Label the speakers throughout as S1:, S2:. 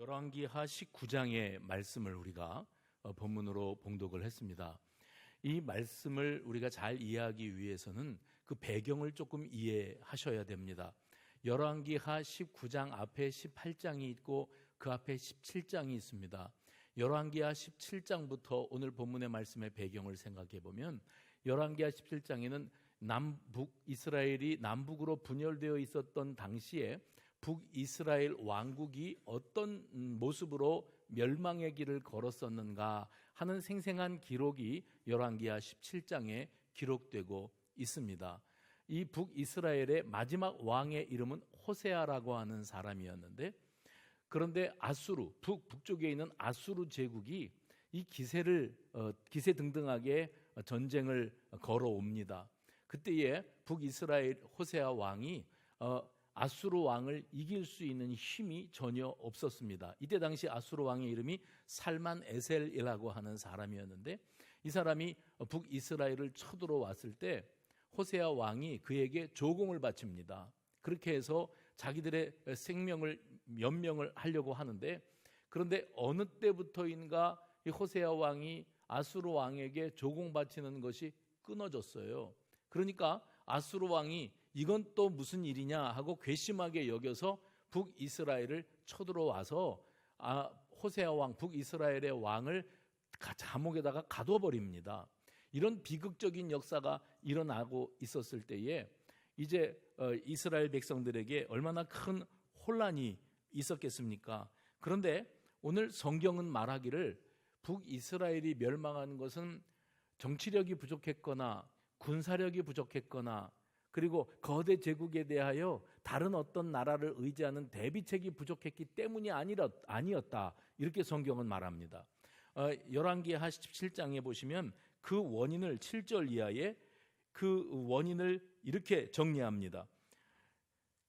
S1: 열왕기하 19장의 말씀을 우리가 본문으로 봉독을 했습니다. 이 말씀을 우리가 잘 이해하기 위해서는 그 배경을 조금 이해하셔야 됩니다. 열왕기하 19장 앞에 18장이 있고 그 앞에 17장이 있습니다. 열왕기하 17장부터 오늘 본문의 말씀의 배경을 생각해 보면 열왕기하 17장에는 이스라엘이 남북으로 분열되어 있었던 당시에 북이스라엘 왕국이 어떤 모습으로 멸망의 길을 걸었었는가 하는 생생한 기록이 열왕기하 17장에 기록되고 있습니다. 이 북이스라엘의 마지막 왕의 이름은 호세아라고 하는 사람이었는데, 그런데 아수르, 북쪽에 있는 아수르 제국이 이 기세등등하게 전쟁을 걸어옵니다. 그때에 북이스라엘 호세아 왕이 아수르 왕을 이길 수 있는 힘이 전혀 없었습니다. 이때 당시 아수르 왕의 이름이 살만 에셀이라고 하는 사람이었는데, 이 사람이 북이스라엘을 쳐들어왔을 때 호세아 왕이 그에게 조공을 바칩니다. 그렇게 해서 자기들의 생명을 연명을 하려고 하는데, 그런데 어느 때부터인가 이 호세아 왕이 아수르 왕에게 조공 바치는 것이 끊어졌어요. 그러니까 아수르 왕이 이건 또 무슨 일이냐 하고 괘씸하게 여겨서 북이스라엘을 쳐들어와서 호세아 왕, 북이스라엘의 왕을 감옥에다가 가둬버립니다. 이런 비극적인 역사가 일어나고 있었을 때에 이제 이스라엘 백성들에게 얼마나 큰 혼란이 있었겠습니까? 그런데 오늘 성경은 말하기를 북이스라엘이 멸망하는 것은 정치력이 부족했거나 군사력이 부족했거나 그리고 거대 제국에 대하여 다른 어떤 나라를 의지하는 대비책이 부족했기 때문이 아니었다, 이렇게 성경은 말합니다. 열왕기하 17장에 보시면 그 원인을 7절 이하에 그 원인을 이렇게 정리합니다.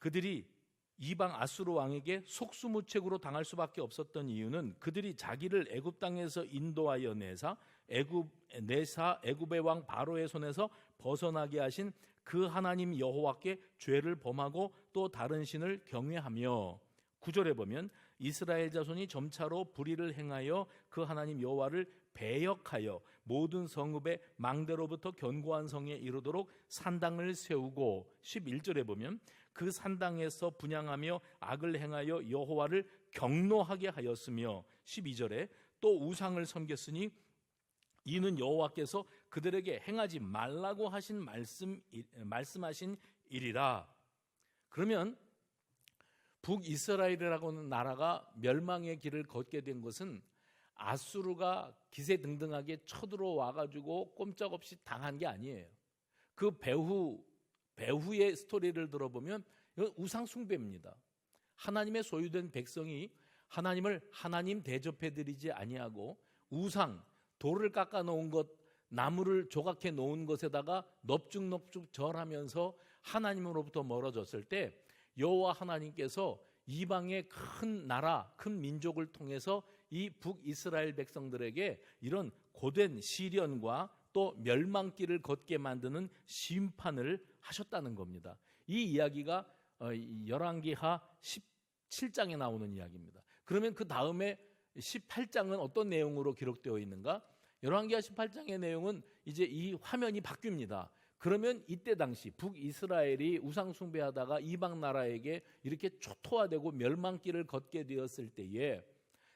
S1: 그들이 이방 아수르 왕에게 속수무책으로 당할 수밖에 없었던 이유는 그들이 자기를 애굽 땅에서 인도하여 내사 애굽의 왕 바로의 손에서 벗어나게 하신 그 하나님 여호와께 죄를 범하고 또 다른 신을 경외하며, 9절에 보면 이스라엘 자손이 점차로 불의를 행하여 그 하나님 여호와를 배역하여 모든 성읍의 망대로부터 견고한 성에 이르도록 산당을 세우고, 11절에 보면 그 산당에서 분향하며 악을 행하여 여호와를 경노하게 하였으며, 12절에 또 우상을 섬겼으니 이는 여호와께서 그들에게 행하지 말라고 하신 말씀하신 일이라. 그러면 북이스라엘이라고 하는 나라가 멸망의 길을 걷게 된 것은 아수르가 기세등등하게 쳐들어와 가지고 꼼짝없이 당한 게 아니에요. 그 배후의 스토리를 들어보면 이건 우상 숭배입니다. 하나님의 소유된 백성이 하나님을 하나님 대접해드리지 아니하고 우상, 돌을 깎아 놓은 것, 나무를 조각해 놓은 것에다가 넙죽넙죽 절하면서 하나님으로부터 멀어졌을 때 여호와 하나님께서 이방의 큰 나라, 큰 민족을 통해서 이 북이스라엘 백성들에게 이런 고된 시련과 또 멸망길을 걷게 만드는 심판을 하셨다는 겁니다. 이 이야기가 열왕기하 17장에 나오는 이야기입니다. 그러면 그 다음에 18장은 어떤 내용으로 기록되어 있는가? 열왕기하 18장의 내용은 이제 이 화면이 바뀝니다. 그러면 이때 당시 북이스라엘이 우상 숭배하다가 이방 나라에게 이렇게 초토화되고 멸망길을 걷게 되었을 때에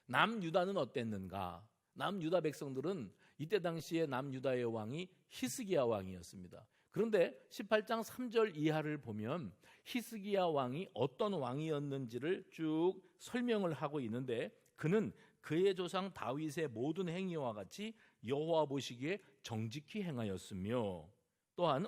S1: 남유다는 어땠는가? 남유다 백성들은 이때 당시에 남유다의 왕이 히스기야 왕이었습니다. 그런데 18장 3절 이하를 보면 히스기야 왕이 어떤 왕이었는지를 쭉 설명을 하고 있는데, 그는 그의 조상 다윗의 모든 행위와 같이 여호와 보시기에 정직히 행하였으며, 또한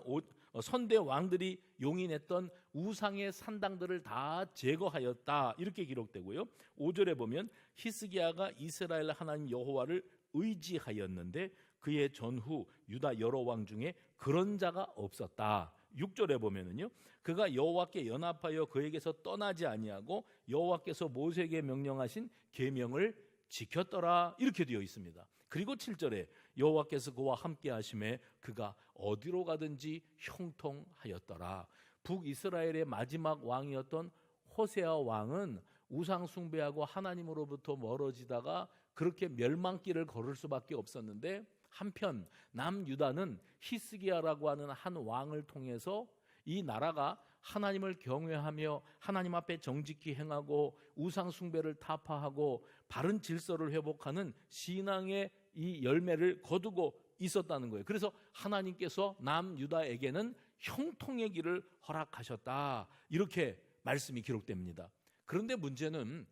S1: 선대 왕들이 용인했던 우상의 산당들을 다 제거하였다, 이렇게 기록되고요. 5절에 보면 히스기야가 이스라엘 하나님 여호와를 의지하였는데 그의 전후 유다 여러 왕 중에 그런 자가 없었다. 6절에 보면은요, 그가 여호와께 연합하여 그에게서 떠나지 아니하고 여호와께서 모세에게 명령하신 계명을 지켰더라, 이렇게 되어 있습니다. 그리고 7절에 여호와께서 그와 함께 하심에 그가 어디로 가든지 형통하였더라. 북이스라엘의 마지막 왕이었던 호세아 왕은 우상 숭배하고 하나님으로부터 멀어지다가 그렇게 멸망길을 걸을 수밖에 없었는데, 한편 남유다는 히스기야라고 하는 한 왕을 통해서 이 나라가 하나님을 경외하며 하나님 앞에 정직히 행하고 우상 숭배를 타파하고 바른 질서를 회복하는 신앙의 이 열매를 거두고 있었다는 거예요. 그래서 하나님께서 남유다에게는 형통의 길을 허락하셨다, 이렇게 말씀이 기록됩니다. 그런데 문제는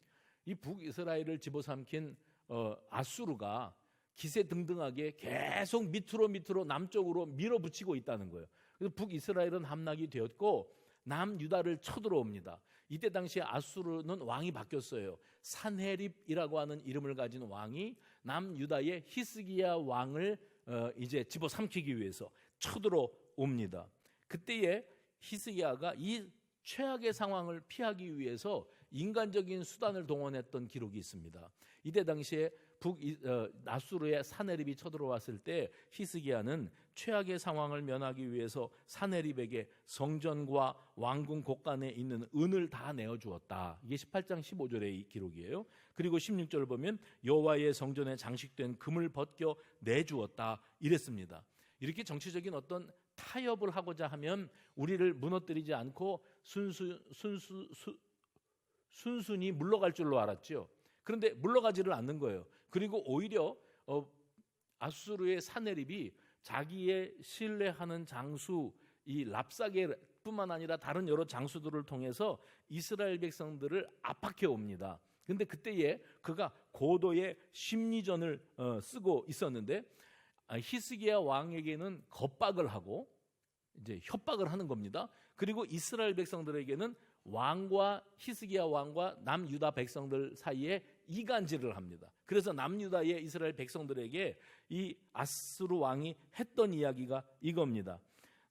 S1: 이 북이스라엘을 집어삼킨 아수르가 기세등등하게 계속 밑으로 남쪽으로 밀어붙이고 있다는 거예요. 그래서 북이스라엘은 함락이 되었고 남유다를 쳐들어옵니다. 이때 당시에 아수르는 왕이 바뀌었어요. 산헤립이라고 하는 이름을 가진 왕이 남유다의 히스기야 왕을 이제 집어삼키기 위해서 쳐들어옵니다. 그때에 히스기야가 이 최악의 상황을 피하기 위해서 인간적인 수단을 동원했던 기록이 있습니다. 이때 당시에 아수르의 산헤립이 쳐들어왔을 때 히스기야는 최악의 상황을 면하기 위해서 산헤립에게 성전과 왕궁 곳간에 있는 은을 다 내어주었다. 이게 18장 15절의 기록이에요. 그리고 16절을 보면 여호와의 성전에 장식된 금을 벗겨 내주었다, 이랬습니다. 이렇게 정치적인 어떤 타협을 하고자 하면 우리를 무너뜨리지 않고 순순히 물러갈 줄로 알았죠. 그런데 물러가지를 않는 거예요. 그리고 오히려 아수르의 산헤립이 자기의 신뢰하는 장수 이 랍사게뿐만 아니라 다른 여러 장수들을 통해서 이스라엘 백성들을 압박해 옵니다. 그런데 그때에 그가 고도의 심리전을 쓰고 있었는데, 히스기야 왕에게는 겁박을 하고 이제 협박을 하는 겁니다. 그리고 이스라엘 백성들에게는 히스기야 왕과 남유다 백성들 사이에 이간질을 합니다. 그래서 남유다의 이스라엘 백성들에게 이 아수르 왕이 했던 이야기가 이겁니다.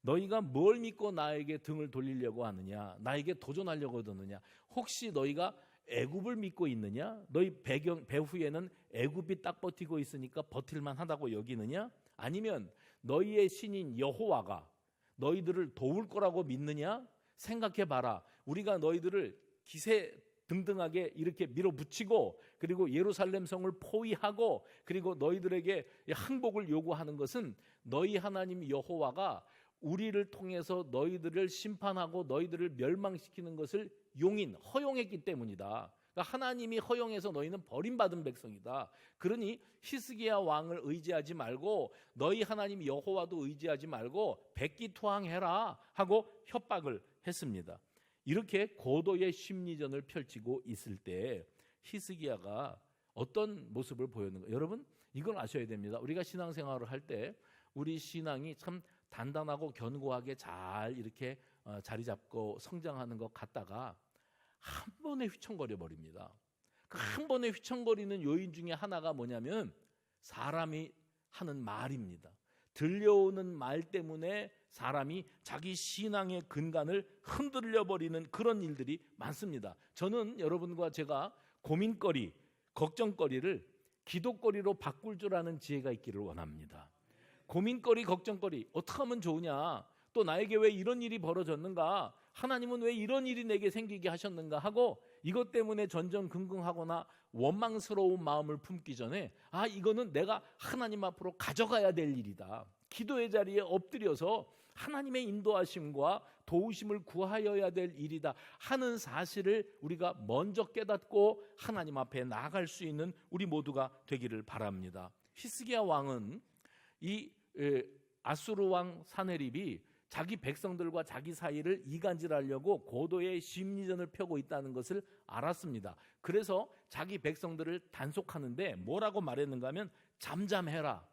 S1: 너희가 뭘 믿고 나에게 등을 돌리려고 하느냐? 나에게 도전하려고 하느냐? 혹시 너희가 애굽을 믿고 있느냐? 너희 배후에는 애굽이 딱 버티고 있으니까 버틸만 하다고 여기느냐? 아니면 너희의 신인 여호와가 너희들을 도울 거라고 믿느냐? 생각해봐라. 우리가 너희들을 기세등등하게 이렇게 밀어붙이고 그리고 예루살렘 성을 포위하고 그리고 너희들에게 항복을 요구하는 것은 너희 하나님 여호와가 우리를 통해서 너희들을 심판하고 너희들을 멸망시키는 것을 허용했기 때문이다. 그러니까 하나님이 허용해서 너희는 버림받은 백성이다. 그러니 히스기야 왕을 의지하지 말고 너희 하나님 여호와도 의지하지 말고 백기투항해라 하고 협박을 했습니다. 이렇게 고도의 심리전을 펼치고 있을 때 히스기야가 어떤 모습을 보였는가? 여러분, 이걸 아셔야 됩니다. 우리가 신앙생활을 할 때 우리 신앙이 참 단단하고 견고하게 잘 이렇게 자리 잡고 성장하는 것 같다가 한 번에 휘청거려 버립니다. 그 한 번에 휘청거리는 요인 중에 하나가 뭐냐면 사람이 하는 말입니다. 들려오는 말 때문에 사람이 자기 신앙의 근간을 흔들려 버리는 그런 일들이 많습니다. 저는 여러분과 제가 고민거리, 걱정거리를 기도거리로 바꿀 줄 아는 지혜가 있기를 원합니다. 고민거리, 걱정거리 어떻게 하면 좋으냐? 또 나에게 왜 이런 일이 벌어졌는가? 하나님은 왜 이런 일이 내게 생기게 하셨는가 하고 이것 때문에 전전긍긍하거나 원망스러운 마음을 품기 전에 이거는 내가 하나님 앞으로 가져가야 될 일이다. 기도의 자리에 엎드려서 하나님의 인도하심과 도우심을 구하여야 될 일이다 하는 사실을 우리가 먼저 깨닫고 하나님 앞에 나아갈 수 있는 우리 모두가 되기를 바랍니다. 히스기야 왕은 이 아수르 왕 산헤립이 자기 백성들과 자기 사이를 이간질하려고 고도의 심리전을 펴고 있다는 것을 알았습니다. 그래서 자기 백성들을 단속하는데 뭐라고 말했는가 하면 잠잠해라.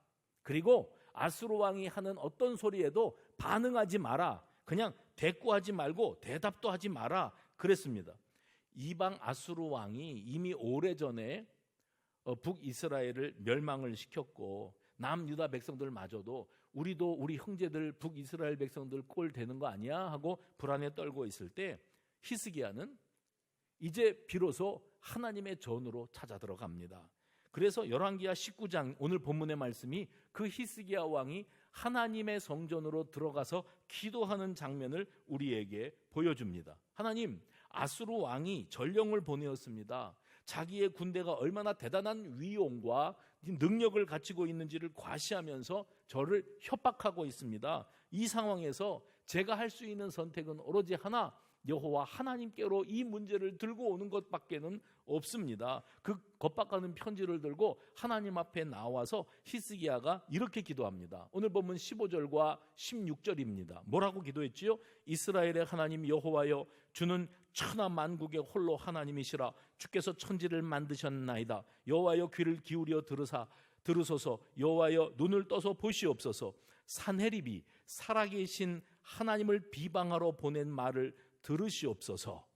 S1: 그리고 아수르 왕이 하는 어떤 소리에도 반응하지 마라. 그냥 대꾸하지 말고 대답도 하지 마라. 그랬습니다. 이방 아수르 왕이 이미 오래전에 북이스라엘을 멸망을 시켰고 남유다 백성들마저도 우리도 우리 형제들 북이스라엘 백성들 꼴 되는 거 아니야 하고 불안에 떨고 있을 때 히스기야는 이제 비로소 하나님의 전으로 찾아 들어갑니다. 그래서 열왕기하 19장 오늘 본문의 말씀이 그 히스기야 왕이 하나님의 성전으로 들어가서 기도하는 장면을 우리에게 보여줍니다. 하나님, 아수르 왕이 전령을 보내었습니다. 자기의 군대가 얼마나 대단한 위용과 능력을 가지고 있는지를 과시하면서 저를 협박하고 있습니다. 이 상황에서 제가 할 수 있는 선택은 오로지 하나, 여호와 하나님께로 이 문제를 들고 오는 것밖에는 없습니다. 그 겁박하는 편지를 들고 하나님 앞에 나와서 히스기야가 이렇게 기도합니다. 오늘 본문 15절과 16절입니다. 뭐라고 기도했지요? 이스라엘의 하나님 여호와여, 주는 천하 만국의 홀로 하나님이시라. 주께서 천지를 만드셨나이다. 여호와여, 귀를 기울여 들으소서. 여호와여, 눈을 떠서 보시옵소서. 산헤립이 살아계신 하나님을 비방하러 보낸 말을 들으시옵소서.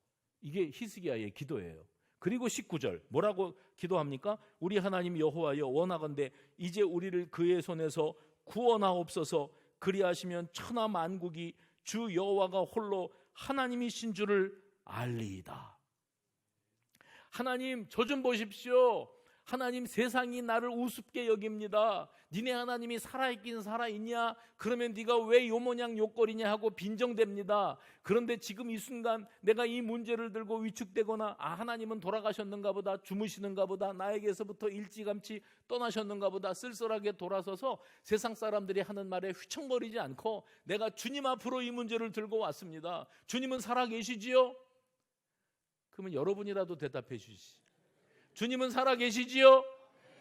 S1: 이게 히스기야의 기도예요. 그리고 19절 뭐라고 기도합니까? 우리 하나님 여호와여, 원하건대 이제 우리를 그의 손에서 구원하옵소서. 그리하시면 천하 만국이 주 여호와가 홀로 하나님이신 줄을 알리이다. 하나님, 저 좀 보십시오. 하나님, 세상이 나를 우습게 여깁니다. 니네 하나님이 살아있긴 살아있냐? 그러면 네가 왜 요 모양 요꼴이냐 하고 빈정댑니다. 그런데 지금 이 순간 내가 이 문제를 들고 위축되거나 하나님은 돌아가셨는가 보다, 주무시는가 보다, 나에게서부터 일찌감치 떠나셨는가 보다 쓸쓸하게 돌아서서 세상 사람들이 하는 말에 휘청거리지 않고 내가 주님 앞으로 이 문제를 들고 왔습니다. 주님은 살아계시지요? 그러면 여러분이라도 대답해 주시지. 주님은 살아계시지요?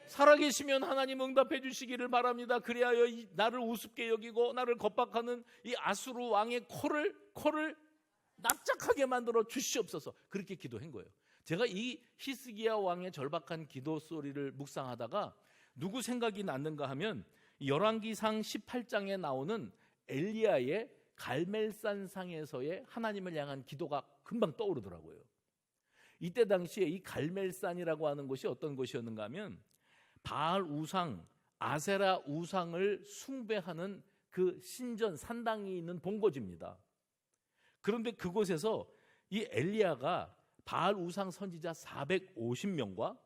S1: 살아계시면 하나님 응답해 주시기를 바랍니다. 그리하여 나를 우습게 여기고 나를 겁박하는 이 아수르 왕의 코를 납작하게 만들어 주시옵소서. 그렇게 기도한 거예요. 제가 이 히스기야 왕의 절박한 기도 소리를 묵상하다가 누구 생각이 났는가 하면 열왕기상 18장에 나오는 엘리야의 갈멜산상에서의 하나님을 향한 기도가 금방 떠오르더라고요. 이때 당시에 이 갈멜산이라고 하는 곳이 어떤 곳이었는가 하면 바알 우상, 아세라 우상을 숭배하는 그 신전 산당이 있는 본거지입니다. 그런데 그곳에서 이 엘리야가 바알 우상 선지자 450명과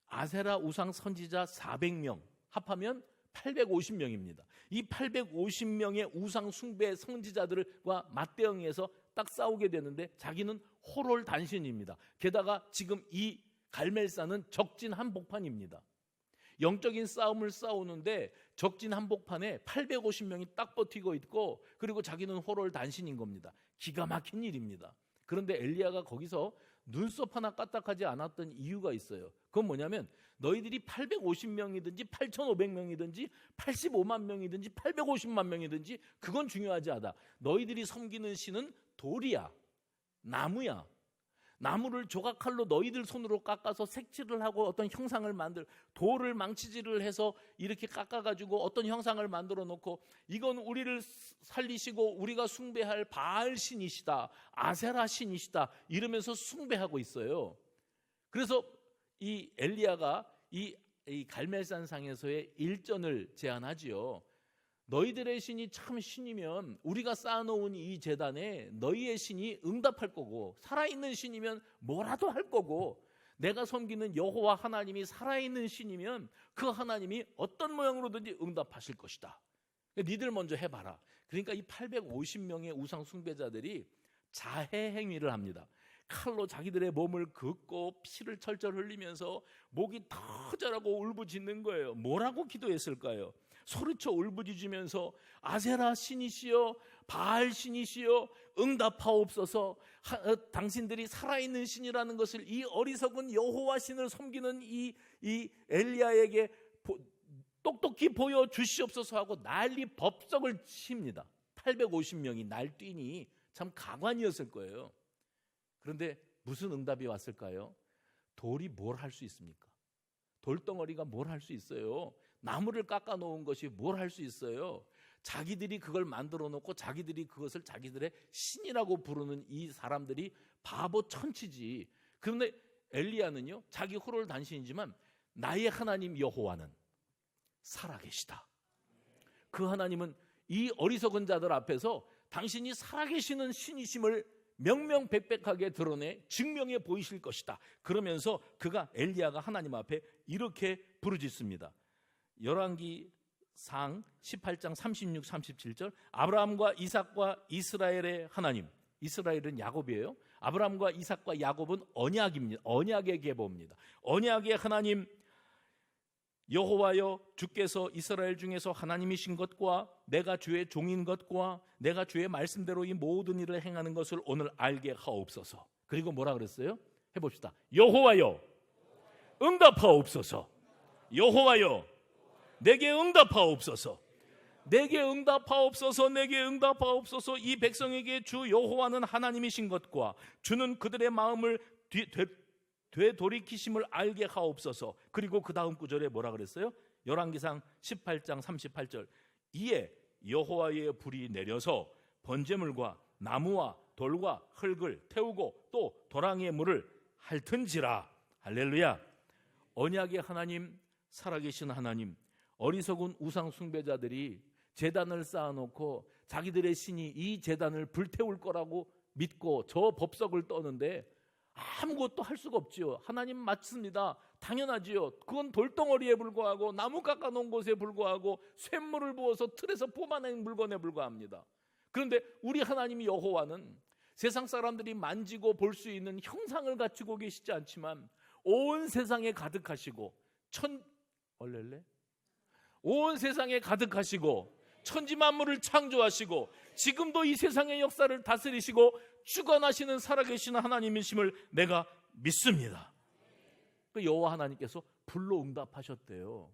S1: 아세라 우상 선지자 400명 합하면 850명입니다. 이 850명의 우상 숭배 선지자들과 맞대응해서 딱 싸우게 되는데 자기는 호롤단신입니다. 게다가 지금 이 갈멜산은 적진 한복판입니다. 영적인 싸움을 싸우는데 적진 한복판에 850명이 딱 버티고 있고 그리고 자기는 호롤단신인 겁니다. 기가 막힌 일입니다. 그런데 엘리야가 거기서 눈썹 하나 까딱하지 않았던 이유가 있어요. 그건 뭐냐면 너희들이 850명이든지 8,500명이든지 85만 명이든지 850만 명이든지 그건 중요하지 않아. 너희들이 섬기는 신은 돌이야, 나무야. 나무를 조각칼로 너희들 손으로 깎아서 색칠을 하고 어떤 형상을 돌을 망치질을 해서 이렇게 깎아가지고 어떤 형상을 만들어 놓고 이건 우리를 살리시고 우리가 숭배할 바알 신이시다, 아세라 신이시다 이러면서 숭배하고 있어요. 그래서 이 엘리야가 이 갈멜산 상에서의 일전을 제안하지요. 너희들의 신이 참 신이면 우리가 쌓아놓은 이 제단에 너희의 신이 응답할 거고 살아있는 신이면 뭐라도 할 거고 내가 섬기는 여호와 하나님이 살아있는 신이면 그 하나님이 어떤 모양으로든지 응답하실 것이다. 니들 먼저 해봐라. 그러니까 이 850명의 우상 숭배자들이 자해 행위를 합니다. 칼로 자기들의 몸을 긋고 피를 철철 흘리면서 목이 터져라고 울부짖는 거예요. 뭐라고 기도했을까요? 소리쳐 울부짖으면서 아세라 신이시여, 바알 신이시여, 응답하옵소서. 당신들이 살아있는 신이라는 것을 이 어리석은 여호와 신을 섬기는 이 엘리야에게 똑똑히 보여주시옵소서 하고 난리 법석을 칩니다. 850명이 날뛰니 참 가관이었을 거예요. 그런데 무슨 응답이 왔을까요? 돌이 뭘 할 수 있습니까? 돌덩어리가 뭘 할 수 있어요? 나무를 깎아 놓은 것이 뭘 할 수 있어요? 자기들이 그걸 만들어 놓고 자기들이 그것을 자기들의 신이라고 부르는 이 사람들이 바보 천치지. 그런데 엘리야는요, 자기 호롤 단신이지만 나의 하나님 여호와는 살아계시다. 그 하나님은 이 어리석은 자들 앞에서 당신이 살아계시는 신이심을 명명백백하게 드러내 증명해 보이실 것이다. 그러면서 그가 엘리야가 하나님 앞에 이렇게 부르짖습니다. 열왕기상 18장 36, 37절 아브라함과 이삭과 이스라엘의 하나님, 이스라엘은 야곱이에요. 아브라함과 이삭과 야곱은 언약입니다. 언약의 계보입니다. 언약의 하나님 여호와여, 주께서 이스라엘 중에서 하나님이신 것과 내가 주의 종인 것과 내가 주의 말씀대로 이 모든 일을 행하는 것을 오늘 알게 하옵소서. 그리고 뭐라 그랬어요? 해봅시다. 여호와여, 응답하옵소서. 여호와여, 내게 응답하옵소서. 내게 응답하옵소서. 내게 응답하옵소서. 이 백성에게 주 여호와는 하나님이신 것과 주는 그들의 마음을 되돌이키심을 알게 하옵소서. 그리고 그 다음 구절에 뭐라 그랬어요? 열왕기상 18장 38절. 이에 여호와의 불이 내려서 번제물과 나무와 돌과 흙을 태우고 또 도랑의 물을 핥은지라. 할렐루야. 언약의 하나님, 살아계신 하나님, 어리석은 우상 숭배자들이 제단을 쌓아놓고 자기들의 신이 이 제단을 불태울 거라고 믿고 저 법석을 떠는데 아무것도 할 수가 없지요. 하나님 맞습니다. 당연하지요. 그건 돌덩어리에 불과하고 나무 깎아놓은 곳에 불과하고 쇳물을 부어서 틀에서 뽑아낸 물건에 불과합니다. 그런데 우리 하나님 여호와는 세상 사람들이 만지고 볼 수 있는 형상을 갖추고 계시지 않지만 온 세상에 가득하시고 온 세상에 가득하시고 천지만물을 창조하시고 지금도 이 세상의 역사를 다스리시고 주관하시는 살아계신 하나님이심을 내가 믿습니다. 그 여호와 하나님께서 불로 응답하셨대요.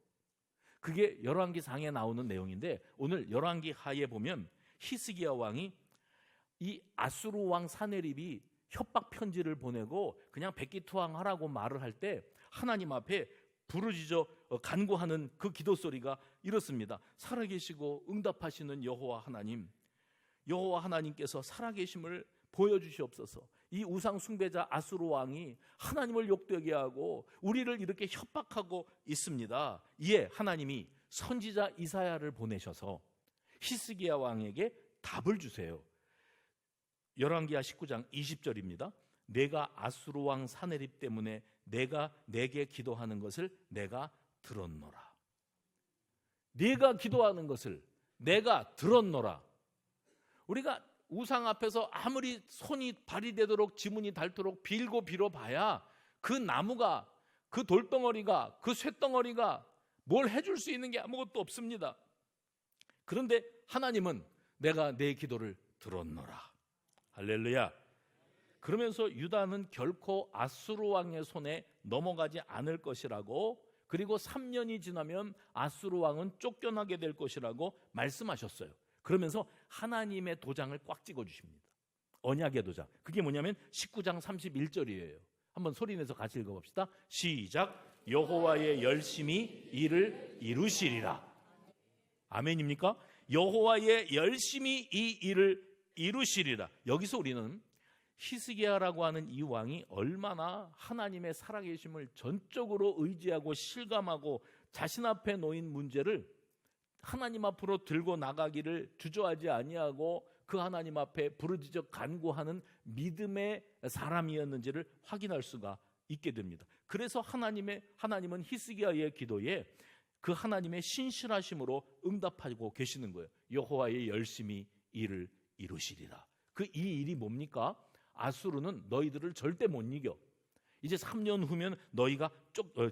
S1: 그게 열왕기상에 나오는 내용인데 오늘 열왕기 하에 보면 히스기야 왕이 이 아수르 왕 사네립이 협박 편지를 보내고 그냥 백기투항하라고 말을 할 때 하나님 앞에 부르짖어 간구하는 그 기도 소리가 이렇습니다. 살아계시고 응답하시는 여호와 하나님, 여호와 하나님께서 살아계심을 보여주시옵소서. 이 우상 숭배자 아수르 왕이 하나님을 욕되게 하고 우리를 이렇게 협박하고 있습니다. 이에 하나님이 선지자 이사야를 보내셔서 히스기야 왕에게 답을 주세요. 열왕기하 19장 20절입니다. 내가 아수르 왕 사네립 때문에 내가 내게 기도하는 것을 내가 들었노라. 네가 기도하는 것을 내가 들었노라. 우리가 우상 앞에서 아무리 손이 발이되도록 지문이 닳도록 빌고 빌어봐야 그 나무가, 그 돌덩어리가, 그 쇳덩어리가 뭘 해줄 수 있는 게 아무것도 없습니다. 그런데 하나님은 내가 내 기도를 들었노라. 할렐루야. 그러면서 유다는 결코 아수르 왕의 손에 넘어가지 않을 것이라고, 그리고 3년이 지나면 아수르 왕은 쫓겨나게 될 것이라고 말씀하셨어요. 그러면서 하나님의 도장을 꽉 찍어주십니다. 언약의 도장. 그게 뭐냐면 19장 31절이에요. 한번 소리내서 같이 읽어봅시다. 시작. 여호와의 열심히 일을 이루시리라. 아멘입니까? 여호와의 열심히 이 일을 이루시리라. 여기서 우리는 히스기야라고 하는 이 왕이 얼마나 하나님의 살아계심을 전적으로 의지하고 실감하고 자신 앞에 놓인 문제를 하나님 앞으로 들고 나가기를 주저하지 아니하고 그 하나님 앞에 부르짖어 간구하는 믿음의 사람이었는지를 확인할 수가 있게 됩니다. 그래서 하나님은 히스기야의 기도에 그 하나님의 신실하심으로 응답하고 계시는 거예요. 여호와의 열심히 일을 이루시리라. 그 이 일이 뭡니까? 아수르는 너희들을 절대 못 이겨. 이제 3년 후면 너희가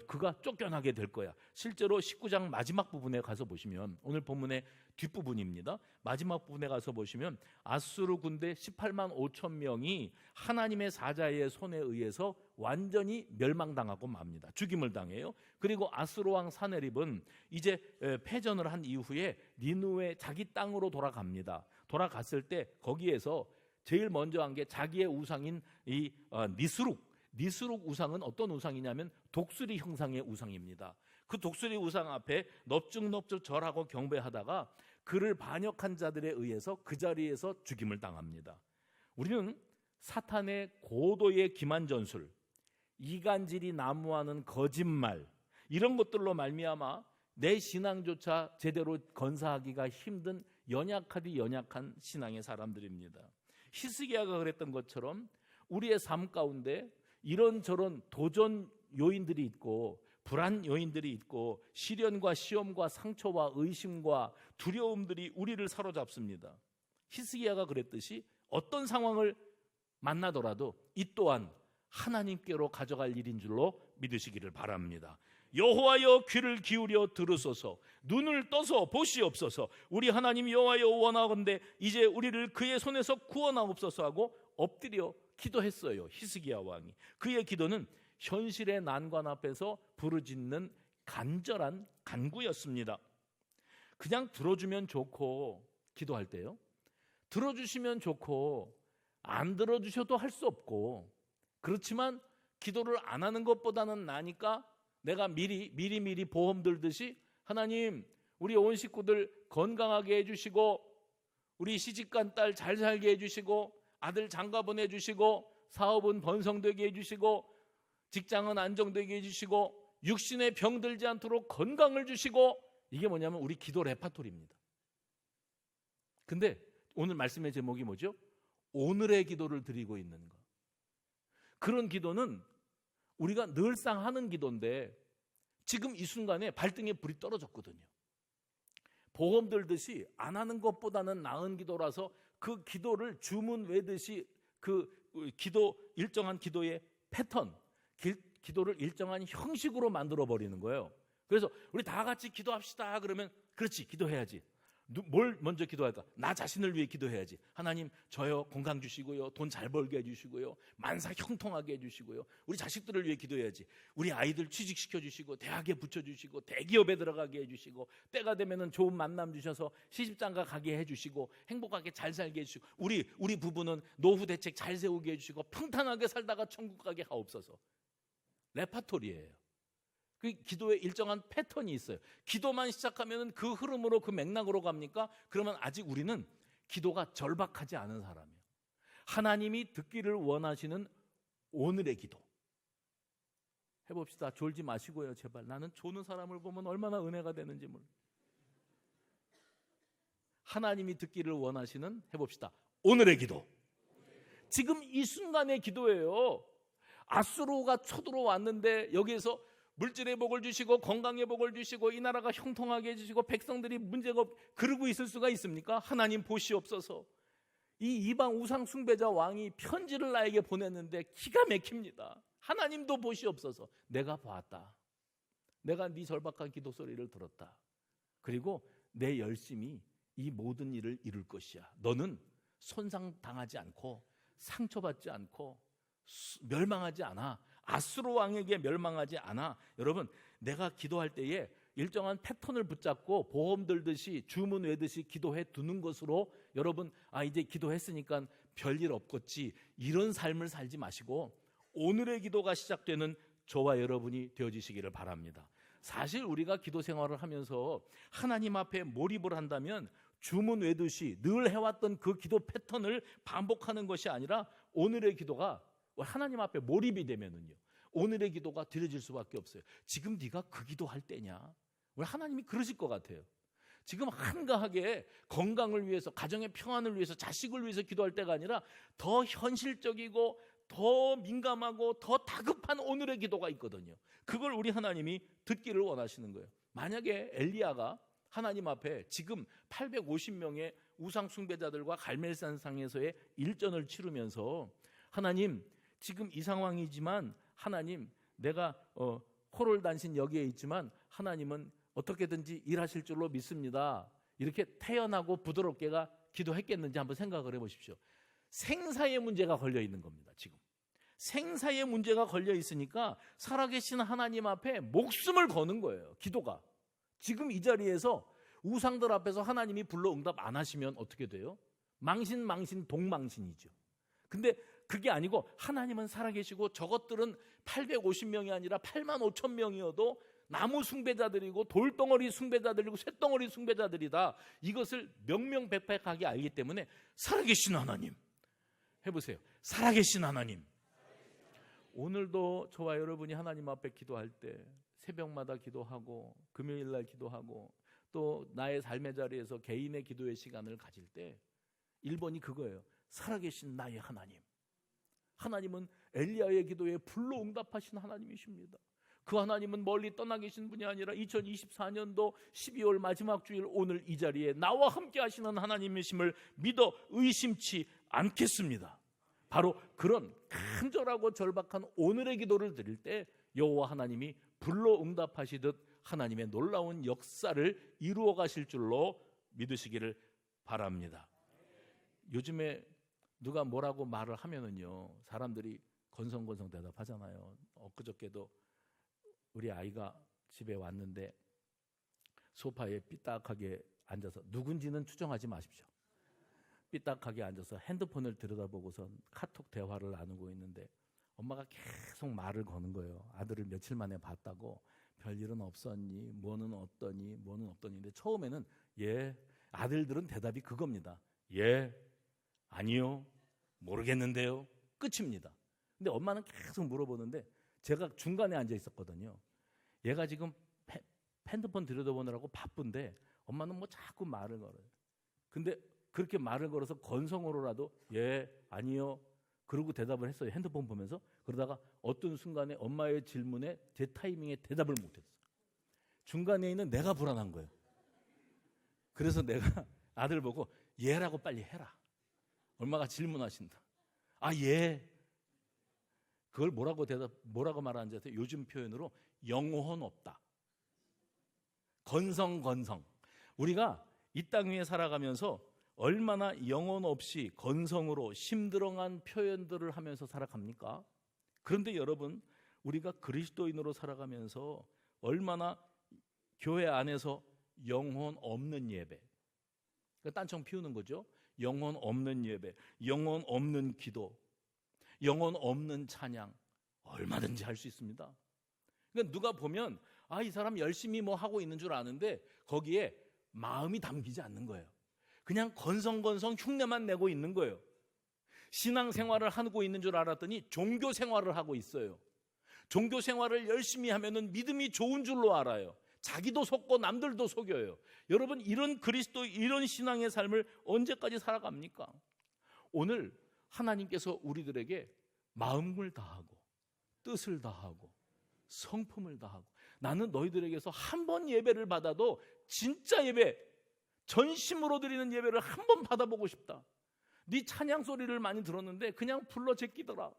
S1: 그가 쫓겨나게 될 거야. 실제로 19장 마지막 부분에 가서 보시면, 오늘 본문의 뒷부분입니다. 마지막 부분에 가서 보시면 아수르 군대 18만 5천 명이 하나님의 사자의 손에 의해서 완전히 멸망당하고 맙니다. 죽임을 당해요. 그리고 아수르 왕 사네립은 이제 패전을 한 이후에 니느웨 자기 땅으로 돌아갑니다. 돌아갔을 때 거기에서 제일 먼저 한 게 자기의 우상인 이 니스룩 우상은 어떤 우상이냐면 독수리 형상의 우상입니다. 그 독수리 우상 앞에 넙죽넙죽 절하고 경배하다가 그를 반역한 자들에 의해서 그 자리에서 죽임을 당합니다. 우리는 사탄의 고도의 기만 전술, 이간질이 난무하는 거짓말, 이런 것들로 말미암아 내 신앙조차 제대로 건사하기가 힘든 연약한 신앙의 사람들입니다. 히스기야가 그랬던 것처럼 우리의 삶 가운데 이런저런 도전 요인들이 있고 불안 요인들이 있고 시련과 시험과 상처와 의심과 두려움들이 우리를 사로잡습니다. 히스기야가 그랬듯이 어떤 상황을 만나더라도 이 또한 하나님께로 가져갈 일인 줄로 믿으시기를 바랍니다. 여호와여 귀를 기울여 들으소서, 눈을 떠서 보시옵소서. 우리 하나님 여호와여 원하건대 이제 우리를 그의 손에서 구원하옵소서 하고 엎드려 기도했어요. 히스기야 왕이. 그의 기도는 현실의 난관 앞에서 부르짖는 간절한 간구였습니다. 그냥 들어주면 좋고, 기도할 때요, 들어주시면 좋고 안 들어주셔도 할 수 없고, 그렇지만 기도를 안 하는 것보다는 나니까 내가 미리 보험 들듯이 하나님 우리 온 식구들 건강하게 해주시고, 우리 시집간 딸 잘 살게 해주시고, 아들 장가 보내주시고, 사업은 번성되게 해주시고, 직장은 안정되게 해주시고, 육신에 병들지 않도록 건강을 주시고, 이게 뭐냐면 우리 기도 레파토리입니다. 근데 오늘 말씀의 제목이 뭐죠? 오늘의 기도를 드리고 있는 것. 그런 기도는 우리가 늘상 하는 기도인데 지금 이 순간에 발등에 불이 떨어졌거든요. 보험 들듯이 안 하는 것보다는 나은 기도라서 그 기도를 주문 외듯이 그 기도, 일정한 기도의 패턴, 기도를 일정한 형식으로 만들어 버리는 거예요. 그래서 우리 다 같이 기도합시다 그러면 그렇지, 기도해야지. 뭘 먼저 기도할까? 나 자신을 위해 기도해야지. 하나님 저요 건강 주시고요, 돈 잘 벌게 해주시고요, 만사 형통하게 해주시고요, 우리 자식들을 위해 기도해야지. 우리 아이들 취직시켜 주시고, 대학에 붙여주시고, 대기업에 들어가게 해주시고, 때가 되면은 좋은 만남 주셔서 시집장가 가게 해주시고, 행복하게 잘 살게 해주시고, 우리 부부는 노후 대책 잘 세우게 해주시고, 평탄하게 살다가 천국 가게 하옵소서. 레파토리예요. 그 기도에 일정한 패턴이 있어요. 기도만 시작하면 그 흐름으로, 그 맥락으로 갑니까? 그러면 아직 우리는 기도가 절박하지 않은 사람이에요. 하나님이 듣기를 원하시는 오늘의 기도 해봅시다. 졸지 마시고요, 제발. 나는 조는 사람을 보면 얼마나 은혜가 되는지 몰라. 하나님이 듣기를 원하시는, 해봅시다, 오늘의 기도. 지금 이 순간의 기도예요. 아수르가 쳐들어왔는데 여기에서 물질의 복을 주시고, 건강의 복을 주시고, 이 나라가 형통하게 해주시고, 백성들이 문제가 그러고 있을 수가 있습니까? 하나님 보시옵소서. 이 이방 우상 숭배자 왕이 편지를 나에게 보냈는데 기가 막힙니다. 하나님도 보시옵소서. 내가 보았다. 내가 네 절박한 기도 소리를 들었다. 그리고 내 열심히 이 모든 일을 이룰 것이야. 너는 손상당하지 않고 상처받지 않고 멸망하지 않아. 아수르 왕에게 멸망하지 않아. 여러분, 내가 기도할 때에 일정한 패턴을 붙잡고 보험 들듯이 주문 외듯이 기도해 두는 것으로 여러분, 이제 기도했으니까 별일 없겠지, 이런 삶을 살지 마시고 오늘의 기도가 시작되는 저와 여러분이 되어주시기를 바랍니다. 사실 우리가 기도 생활을 하면서 하나님 앞에 몰입을 한다면 주문 외듯이 늘 해왔던 그 기도 패턴을 반복하는 것이 아니라, 오늘의 기도가 하나님 앞에 몰입이 되면은요, 오늘의 기도가 드려질 수밖에 없어요. 지금 네가 그 기도할 때냐? 우리 하나님이 그러실 것 같아요. 지금 한가하게 건강을 위해서, 가정의 평안을 위해서, 자식을 위해서 기도할 때가 아니라 더 현실적이고 더 민감하고 더 다급한 오늘의 기도가 있거든요. 그걸 우리 하나님이 듣기를 원하시는 거예요. 만약에 엘리야가 하나님 앞에 지금 850명의 우상 숭배자들과 갈멜산상에서의 일전을 치르면서, 하나님 지금 이 상황이지만 하나님, 내가 호롤단신 여기에 있지만 하나님은 어떻게든지 일하실 줄로 믿습니다, 이렇게 태연하고 부드럽게가 기도했겠는지 한번 생각을 해보십시오. 생사의 문제가 걸려 있는 겁니다. 지금 생사의 문제가 걸려 있으니까 살아계신 하나님 앞에 목숨을 거는 거예요. 기도가 지금 이 자리에서 우상들 앞에서 하나님이 불러 응답 안 하시면 어떻게 돼요? 망신 동망신이죠. 근데 그게 아니고 하나님은 살아계시고 저것들은 850명이 아니라 8만 5천 명이어도 나무 숭배자들이고 돌덩어리 숭배자들이고 쇳덩어리 숭배자들이다. 이것을 명명백백하게 알기 때문에 살아계신 하나님, 해보세요. 살아계신 하나님. 오늘도 저와 여러분이 하나님 앞에 기도할 때 새벽마다 기도하고 금요일날 기도하고 또 나의 삶의 자리에서 개인의 기도의 시간을 가질 때 1번이 그거예요. 살아계신 나의 하나님. 하나님은 엘리야의 기도에 불로 응답하신 하나님이십니다. 그 하나님은 멀리 떠나 계신 분이 아니라 2024년도 12월 마지막 주일 오늘 이 자리에 나와 함께 하시는 하나님이심을 믿어 의심치 않겠습니다. 바로 그런 간절하고 절박한 오늘의 기도를 드릴 때 여호와 하나님이 불로 응답하시듯 하나님의 놀라운 역사를 이루어 가실 줄로 믿으시기를 바랍니다. 요즘에 누가 뭐라고 말을 하면은요, 사람들이 건성건성 대답하잖아요. 엊그저께도 우리 아이가 집에 왔는데 소파에 삐딱하게 앉아서, 누군지는 추정하지 마십시오. 삐딱하게 앉아서 핸드폰을 들여다보고서 카톡 대화를 나누고 있는데 엄마가 계속 말을 거는 거예요. 아들을 며칠 만에 봤다고, 별일은 없었니, 뭐는 어떠니, 뭐는 없더니. 근데 처음에는 예, 아들들은 대답이 그겁니다. 예, 아니요, 모르겠는데요, 끝입니다. 근데 엄마는 계속 물어보는데 제가 중간에 앉아 있었거든요. 얘가 지금 핸드폰 들여다보느라고 바쁜데 엄마는 뭐 자꾸 말을 걸어요. 근데 그렇게 말을 걸어서 건성으로라도 예, 아니요, 그러고 대답을 했어요. 핸드폰 보면서. 그러다가 어떤 순간에 엄마의 질문에 제 타이밍에 대답을 못했어요. 중간에 있는 내가 불안한 거예요. 그래서 내가 아들 보고 예라고 빨리 해라. 엄마가 질문하신다. 아, 예. 그걸 뭐라고 말하는지 아세요? 요즘 표현으로 영혼 없다. 건성. 우리가 이 땅 위에 살아가면서 얼마나 영혼 없이 건성으로 심드렁한 표현들을 하면서 살아갑니까? 그런데 여러분, 우리가 그리스도인으로 살아가면서 얼마나 교회 안에서 영혼 없는 예배, 그러니까 딴청 피우는 거죠. 영혼 없는 예배, 영혼 없는 기도, 영혼 없는 찬양 얼마든지 할 수 있습니다. 그러니까 누가 보면 이 사람 열심히 뭐 하고 있는 줄 아는데 거기에 마음이 담기지 않는 거예요. 그냥 건성건성 흉내만 내고 있는 거예요. 신앙생활을 하고 있는 줄 알았더니 종교생활을 하고 있어요. 종교생활을 열심히 하면은 믿음이 좋은 줄로 알아요. 자기도 속고 남들도 속여요. 여러분, 이런 이런 신앙의 삶을 언제까지 살아갑니까? 오늘 하나님께서 우리들에게 마음을 다하고 뜻을 다하고 성품을 다하고, 나는 너희들에게서 한 번 예배를 받아도 진짜 예배, 전심으로 드리는 예배를 한 번 받아보고 싶다. 네 찬양 소리를 많이 들었는데 그냥 불러 제끼더라.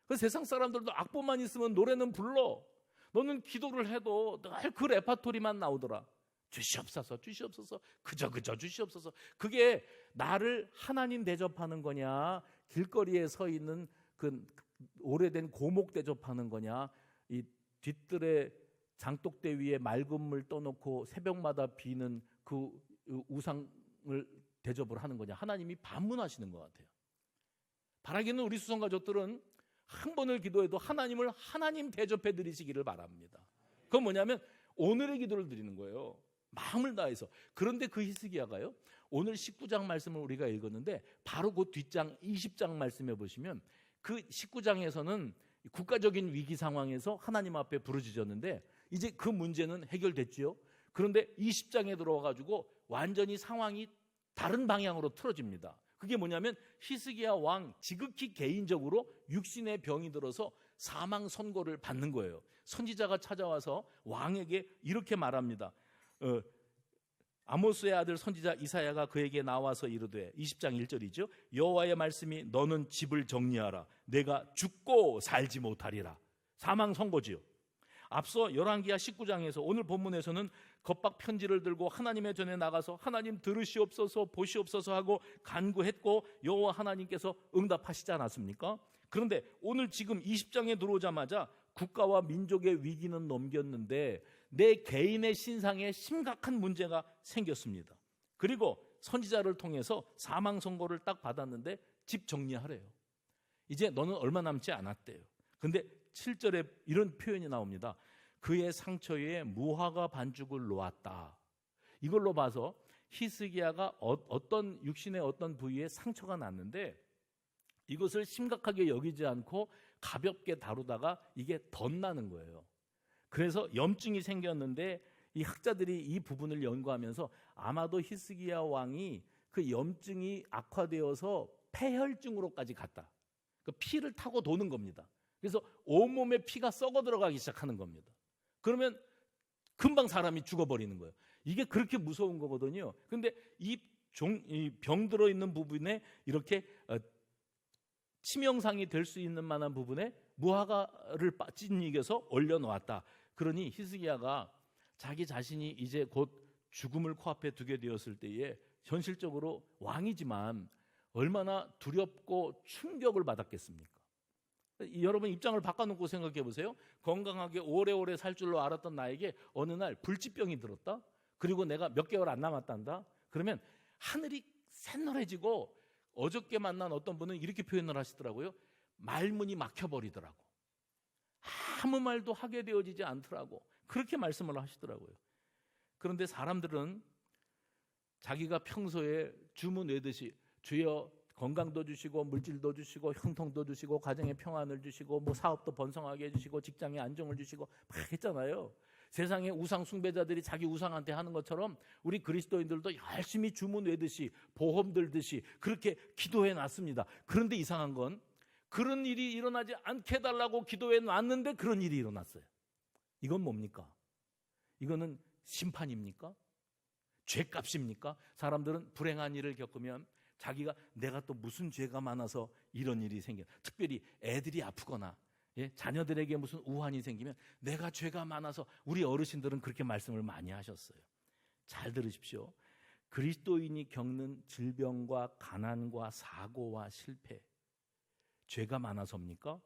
S1: 그 세상 사람들도 악보만 있으면 노래는 불러. 너는 기도를 해도 늘 그 레파토리만 나오더라. 주시옵소서, 주시옵소서, 그저 주시옵소서. 그게 나를 하나님 대접하는 거냐, 길거리에 서 있는 그 오래된 고목 대접하는 거냐, 이 뒷뜰에 장독대 위에 맑은 물 떠놓고 새벽마다 비는 그 우상을 대접을 하는 거냐. 하나님이 반문하시는 것 같아요. 바라기는 우리 수성 가족들은 한 번을 기도해도 하나님을 하나님 대접해 드리시기를 바랍니다. 그건 뭐냐면 오늘의 기도를 드리는 거예요. 마음을 다해서. 그런데 그 히스기야가요, 오늘 19장 말씀을 우리가 읽었는데 바로 그 뒷장 20장 말씀해 보시면 그 19장에서는 국가적인 위기 상황에서 하나님 앞에 부르짖었는데 이제 그 문제는 해결됐죠. 그런데 20장에 들어와가지고 완전히 상황이 다른 방향으로 틀어집니다. 그게 뭐냐면 히스기야 왕 지극히 개인적으로 육신의 병이 들어서 사망 선고를 받는 거예요. 선지자가 찾아와서 왕에게 이렇게 말합니다. 아모스의 아들 선지자 이사야가 그에게 나와서 이르되, 20장 1절이죠. 여호와의 말씀이 너는 집을 정리하라. 내가 죽고 살지 못하리라. 사망 선고지요. 앞서 열왕기하 19장에서 오늘 본문에서는 겁박 편지를 들고 하나님의 전에 나가서 하나님 들으시옵소서 보시옵소서 하고 간구했고 여호와 하나님께서 응답하시지 않았습니까? 그런데 오늘 지금 20장에 들어오자마자 국가와 민족의 위기는 넘겼는데 내 개인의 신상에 심각한 문제가 생겼습니다. 그리고 선지자를 통해서 사망 선고를 딱 받았는데 집 정리하래요. 이제 너는 얼마 남지 않았대요. 근데 7절에 이런 표현이 나옵니다. 그의 상처 위에 무화과 반죽을 놓았다. 이걸로 봐서 히스기야가 어떤 육신의 어떤 부위에 상처가 났는데 이것을 심각하게 여기지 않고 가볍게 다루다가 이게 덧나는 거예요. 그래서 염증이 생겼는데 이 학자들이 이 부분을 연구하면서 아마도 히스기야 왕이 그 염증이 악화되어서 폐혈증으로까지 갔다. 그 피를 타고 도는 겁니다. 그래서 온몸에 피가 썩어 들어가기 시작하는 겁니다. 그러면 금방 사람이 죽어버리는 거예요. 이게 그렇게 무서운 거거든요. 그런데 이 병 들어있는 부분에 이렇게 치명상이 될 수 있는 만한 부분에 무화과를 찐이겨서 올려놓았다. 그러니 히스기야가 자기 자신이 이제 곧 죽음을 코앞에 두게 되었을 때에 현실적으로 왕이지만 얼마나 두렵고 충격을 받았겠습니까? 여러분 입장을 바꿔놓고 생각해 보세요. 건강하게 오래오래 살 줄로 알았던 나에게 어느 날 불치병이 들었다. 그리고 내가 몇 개월 안 남았단다. 그러면 하늘이 샛노래지고 어저께 만난 어떤 분은 이렇게 표현을 하시더라고요. 말문이 막혀버리더라고. 아무 말도 하게 되어지지 않더라고. 그렇게 말씀을 하시더라고요. 그런데 사람들은 자기가 평소에 주문 외듯이 주여 건강도 주시고 물질도 주시고 형통도 주시고 가정의 평안을 주시고 뭐 사업도 번성하게 해주시고 직장에 안정을 주시고 막 했잖아요. 세상의 우상 숭배자들이 자기 우상한테 하는 것처럼 우리 그리스도인들도 열심히 주문 외듯이 보험 들듯이 그렇게 기도해 놨습니다. 그런데 이상한 건 그런 일이 일어나지 않게 해달라고 기도해 놨는데 그런 일이 일어났어요. 이건 뭡니까? 이거는 심판입니까? 죄값입니까? 사람들은 불행한 일을 겪으면 자기가 내가 또 무슨 죄가 많아서 이런 일이 생겨. 특별히 애들이 아프거나 자녀들에게 무슨 우환이 생기면 내가 죄가 많아서 우리 어르신들은 그렇게 말씀을 많이 하셨어요. 잘 들으십시오. 그리스도인이 겪는 질병과 가난과 사고와 실패, 죄가 많아서입니까?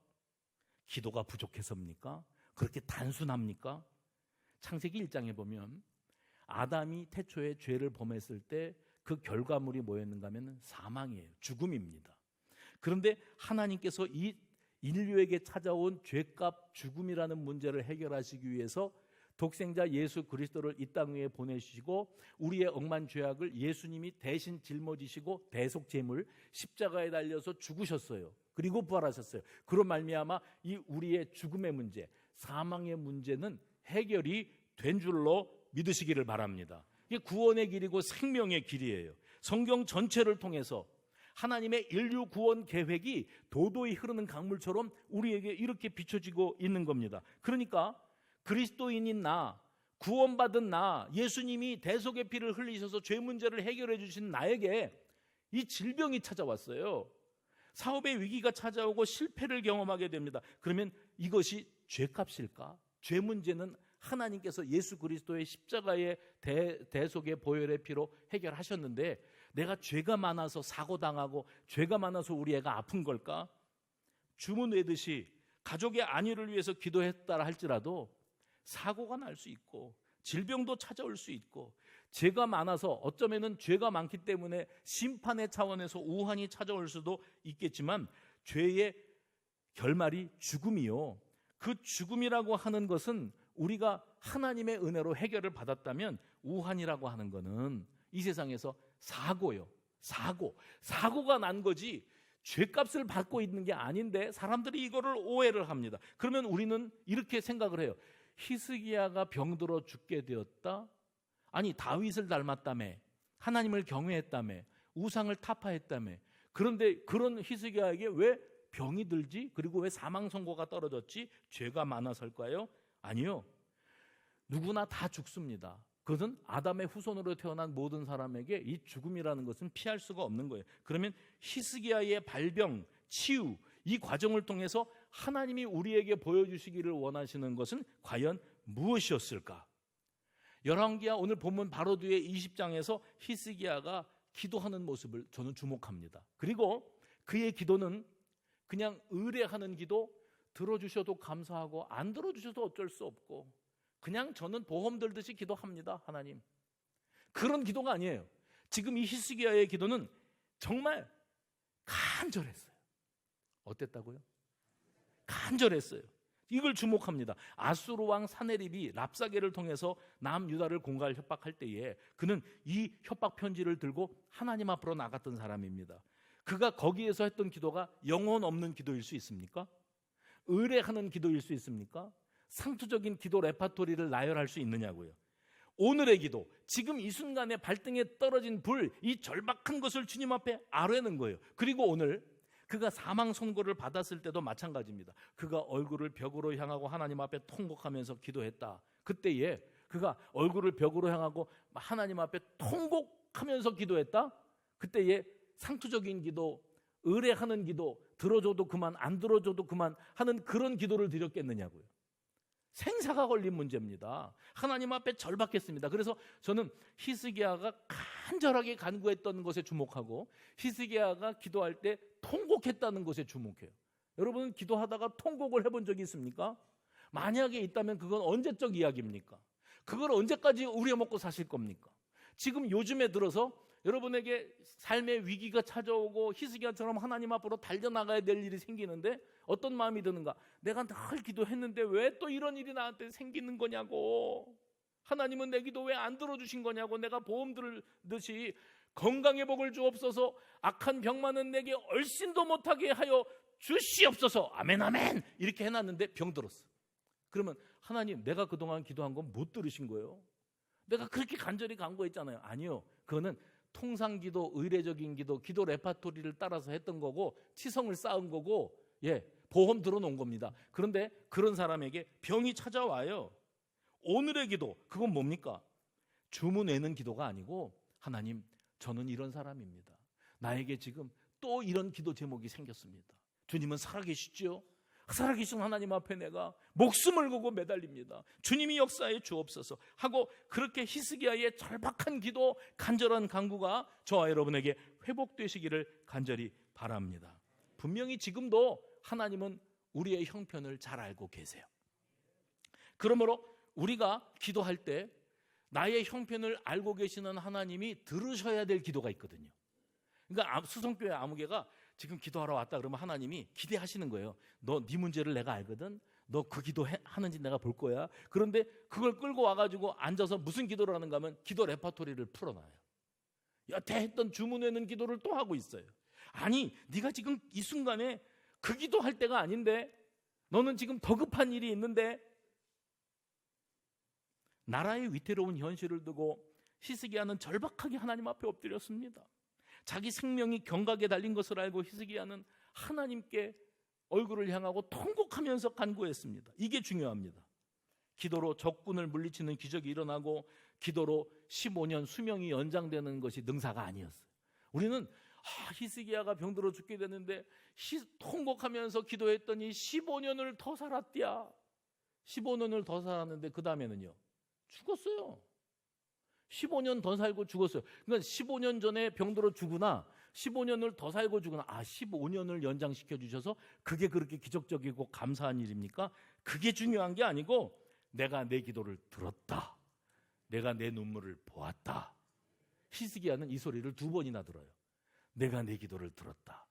S1: 기도가 부족해서입니까? 그렇게 단순합니까? 창세기 1장에 보면 아담이 태초에 죄를 범했을 때 그 결과물이 뭐였는가 하면 사망이에요. 죽음입니다. 그런데 하나님께서 이 인류에게 찾아온 죄값 죽음이라는 문제를 해결하시기 위해서 독생자 예수 그리스도를 이 땅 위에 보내주시고 우리의 억만 죄악을 예수님이 대신 짊어지시고 대속제물 십자가에 달려서 죽으셨어요. 그리고 부활하셨어요. 그로 말미암아 이 우리의 죽음의 문제, 사망의 문제는 해결이 된 줄로 믿으시기를 바랍니다. 이게 구원의 길이고 생명의 길이에요. 성경 전체를 통해서 하나님의 인류 구원 계획이 도도히 흐르는 강물처럼 우리에게 이렇게 비춰지고 있는 겁니다. 그러니까 그리스도인인 나, 구원받은 나, 예수님이 대속의 피를 흘리셔서 죄 문제를 해결해 주신 나에게 이 질병이 찾아왔어요. 사업의 위기가 찾아오고 실패를 경험하게 됩니다. 그러면 이것이 죄값일까? 죄 문제는 하나님께서 예수 그리스도의 십자가의 대속의 보혈의 피로 해결하셨는데 내가 죄가 많아서 사고당하고 죄가 많아서 우리 애가 아픈 걸까? 주문 외듯이 가족의 안위를 위해서 기도했다 할지라도 사고가 날 수 있고 질병도 찾아올 수 있고 죄가 많아서 어쩌면은 죄가 많기 때문에 심판의 차원에서 우환이 찾아올 수도 있겠지만 죄의 결말이 죽음이요. 그 죽음이라고 하는 것은 우리가 하나님의 은혜로 해결을 받았다면 우환이라고 하는 것은 이 세상에서 사고요. 사고가 난 거지 죄값을 받고 있는 게 아닌데 사람들이 이거를 오해를 합니다. 그러면 우리는 이렇게 생각을 해요. 히스기야가 병들어 죽게 되었다? 아니 다윗을 닮았다며 하나님을 경외했다며 우상을 타파했다며 그런데 그런 히스기야에게 왜 병이 들지? 그리고 왜 사망 선고가 떨어졌지? 죄가 많아서일까요? 아니요. 누구나 다 죽습니다. 그것은 아담의 후손으로 태어난 모든 사람에게 이 죽음이라는 것은 피할 수가 없는 거예요. 그러면 히스기야의 발병, 치유 이 과정을 통해서 하나님이 우리에게 보여주시기를 원하시는 것은 과연 무엇이었을까? 열왕기하 오늘 본문 바로 뒤에 20장에서 히스기야가 기도하는 모습을 저는 주목합니다. 그리고 그의 기도는 그냥 의뢰하는 기도, 들어주셔도 감사하고 안 들어주셔도 어쩔 수 없고 그냥 저는 보험 들듯이 기도합니다. 하나님. 그런 기도가 아니에요. 지금 이 히스기야의 기도는 정말 간절했어요. 어땠다고요? 간절했어요. 이걸 주목합니다. 아수르 왕 사네립이 랍사게를 통해서 남유다를 공갈 협박할 때에 그는 이 협박 편지를 들고 하나님 앞으로 나갔던 사람입니다. 그가 거기에서 했던 기도가 영혼 없는 기도일 수 있습니까? 의뢰하는 기도일 수 있습니까? 상투적인 기도 레파토리를 나열할 수 있느냐고요. 오늘의 기도, 지금 이 순간에 발등에 떨어진 불, 이 절박한 것을 주님 앞에 아뢰는 거예요. 그리고 오늘 그가 사망 선고를 받았을 때도 마찬가지입니다. 그가 얼굴을 벽으로 향하고 하나님 앞에 통곡하면서 기도했다. 그때에 그가 얼굴을 벽으로 향하고 하나님 앞에 통곡하면서 기도했다. 그때에 상투적인 기도, 의뢰하는 기도, 들어줘도 그만, 안 들어줘도 그만 하는 그런 기도를 드렸겠느냐고요. 생사가 걸린 문제입니다. 하나님 앞에 절박했습니다. 그래서 저는 히스기야가 간절하게 간구했던 것에 주목하고 히스기야가 기도할 때 통곡했다는 것에 주목해요. 여러분 기도하다가 통곡을 해본 적이 있습니까? 만약에 있다면 그건 언제적 이야기입니까? 그걸 언제까지 우려먹고 사실 겁니까? 지금 요즘에 들어서 여러분에게 삶의 위기가 찾아오고 히스기야처럼 하나님 앞으로 달려나가야 될 일이 생기는데 어떤 마음이 드는가? 내가 늘 기도했는데 왜 또 이런 일이 나한테 생기는 거냐고. 하나님은 내 기도 왜 안 들어주신 거냐고. 내가 보험 들듯이 건강의 복을 주옵소서, 악한 병만은 내게 얼씬도 못하게 하여 주시옵소서, 아멘 아멘 이렇게 해놨는데 병 들었어. 그러면 하나님 내가 그동안 기도한 건 못 들으신 거예요? 내가 그렇게 간절히 간구했잖아요. 아니요, 그거는 통상기도, 의례적인 기도, 기도 레파토리를 따라서 했던 거고 치성을 쌓은 거고 보험 들어놓은 겁니다. 그런데 그런 사람에게 병이 찾아와요. 오늘의 기도, 그건 뭡니까? 주문 외는 기도가 아니고 하나님 저는 이런 사람입니다. 나에게 지금 또 이런 기도 제목이 생겼습니다. 주님은 살아계시죠? 살아계신 하나님 앞에 내가 목숨을 걸고 매달립니다. 주님이 역사해 주옵소서 하고 그렇게 히스기야의 절박한 기도, 간절한 간구가 저와 여러분에게 회복되시기를 간절히 바랍니다. 분명히 지금도 하나님은 우리의 형편을 잘 알고 계세요. 그러므로 우리가 기도할 때 나의 형편을 알고 계시는 하나님이 들으셔야 될 기도가 있거든요. 그러니까 수성교회 아무개가 지금 기도하러 왔다 그러면 하나님이 기대하시는 거예요. 너 네 문제를 내가 알거든. 너 그 기도 하는지 내가 볼 거야. 그런데 그걸 끌고 와가지고 앉아서 무슨 기도를 하는가 하면 기도 레파토리를 풀어놔요. 여태 했던 주문 외는 기도를 또 하고 있어요. 아니 네가 지금 이 순간에 그 기도할 때가 아닌데, 너는 지금 더 급한 일이 있는데. 나라의 위태로운 현실을 두고 히스기야는 절박하게 하나님 앞에 엎드렸습니다. 자기 생명이 경각에 달린 것을 알고 히스기야는 하나님께 얼굴을 향하고 통곡하면서 간구했습니다. 이게 중요합니다. 기도로 적군을 물리치는 기적이 일어나고 기도로 15년 수명이 연장되는 것이 능사가 아니었어요. 우리는 히스기야가 병들어 죽게 됐는데 통곡하면서 기도했더니 15년을 더 살았디야. 15년을 더 살았는데 그 다음에는요 죽었어요. 15년 더 살고 죽었어요. 그러니까 15년 전에 병들어 죽으나 15년을 더 살고 죽으나 15년을 연장시켜 주셔서 그게 그렇게 기적적이고 감사한 일입니까? 그게 중요한 게 아니고 내가 내 기도를 들었다. 내가 내 눈물을 보았다. 히스기야는 이 소리를 2번이나 들어요. 내가 내 기도를 들었다.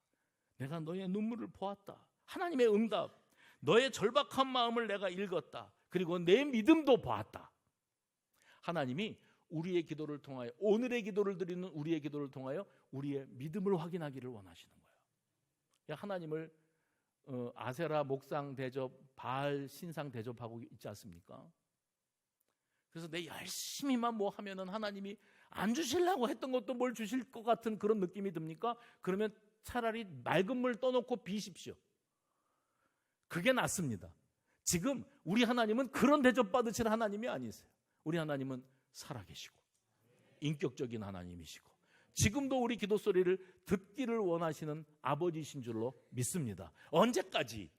S1: 내가 너의 눈물을 보았다. 하나님의 응답. 너의 절박한 마음을 내가 읽었다. 그리고 내 믿음도 보았다. 하나님이 우리의 기도를 통하여, 오늘의 기도를 드리는 우리의 기도를 통하여 우리의 믿음을 확인하기를 원하시는 거예요. 하나님을 아세라 목상 대접, 바알 신상 대접하고 있지 않습니까? 그래서 내 열심히만 뭐 하면은 하나님이 안 주시려고 했던 것도 뭘 주실 것 같은 그런 느낌이 듭니까? 그러면 차라리 맑은 물 떠놓고 비십시오. 그게 낫습니다. 지금 우리 하나님은 그런 대접 받으실 하나님이 아니세요. 우리 하나님은 살아계시고 인격적인 하나님이시고 지금도 우리 기도 소리를 듣기를 원하시는 아버지신 줄로 믿습니다. 언제까지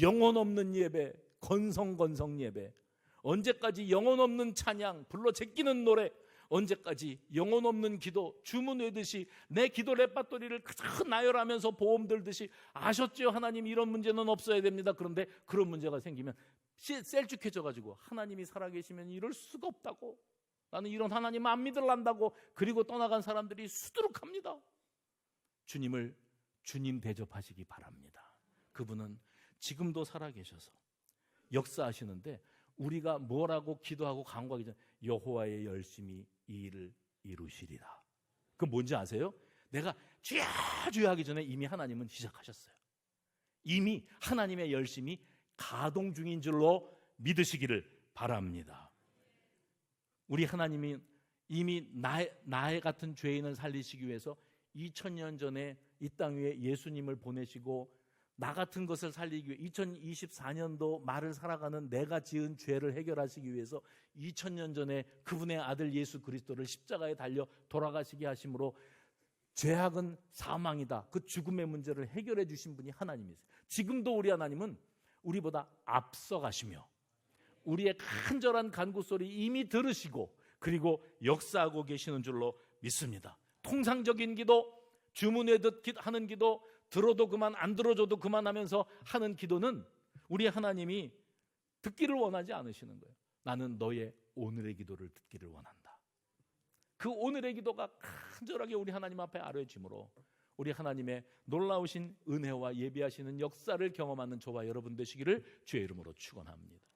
S1: 영혼 없는 예배, 건성 예배, 언제까지 영혼 없는 찬양, 불러 제끼는 노래, 언제까지 영혼 없는 기도, 주문 외듯이 내 기도 레파토리를 그저 나열하면서 보험 들듯이 아셨죠? 하나님 이런 문제는 없어야 됩니다. 그런데 그런 문제가 생기면 셀쭉해져가지고 하나님이 살아계시면 이럴 수가 없다고, 나는 이런 하나님 안 믿으란다고 그리고 떠나간 사람들이 수두룩합니다. 주님을 주님 대접하시기 바랍니다. 그분은 지금도 살아계셔서 역사하시는데 우리가 뭐라고 기도하고 간구하기 전에 여호와의 열심히 이 일을 이루시리라. 그건 뭔지 아세요? 내가 주여 주여 하기 전에 이미 하나님은 시작하셨어요. 이미 하나님의 열심히 가동 중인 줄로 믿으시기를 바랍니다. 우리 하나님이 이미 나의 같은 죄인을 살리시기 위해서 2000년 전에 이 땅 위에 예수님을 보내시고 나 같은 것을 살리기 위해 2024년도 말을 살아가는 내가 지은 죄를 해결하시기 위해서 2000년 전에 그분의 아들 예수 그리스도를 십자가에 달려 돌아가시게 하심으로 죄악은 사망이다. 그 죽음의 문제를 해결해 주신 분이 하나님이세요. 지금도 우리 하나님은 우리보다 앞서가시며 우리의 간절한 간구 소리 이미 들으시고 그리고 역사하고 계시는 줄로 믿습니다. 통상적인 기도, 주문회듯 하는 기도, 들어도 그만 안 들어줘도 그만하면서 하는 기도는 우리 하나님이 듣기를 원하지 않으시는 거예요. 나는 너의 오늘의 기도를 듣기를 원한다. 그 오늘의 기도가 간절하게 우리 하나님 앞에 아뢰짐으로 우리 하나님의 놀라우신 은혜와 예비하시는 역사를 경험하는 저와 여러분 되시기를 주의 이름으로 축원합니다.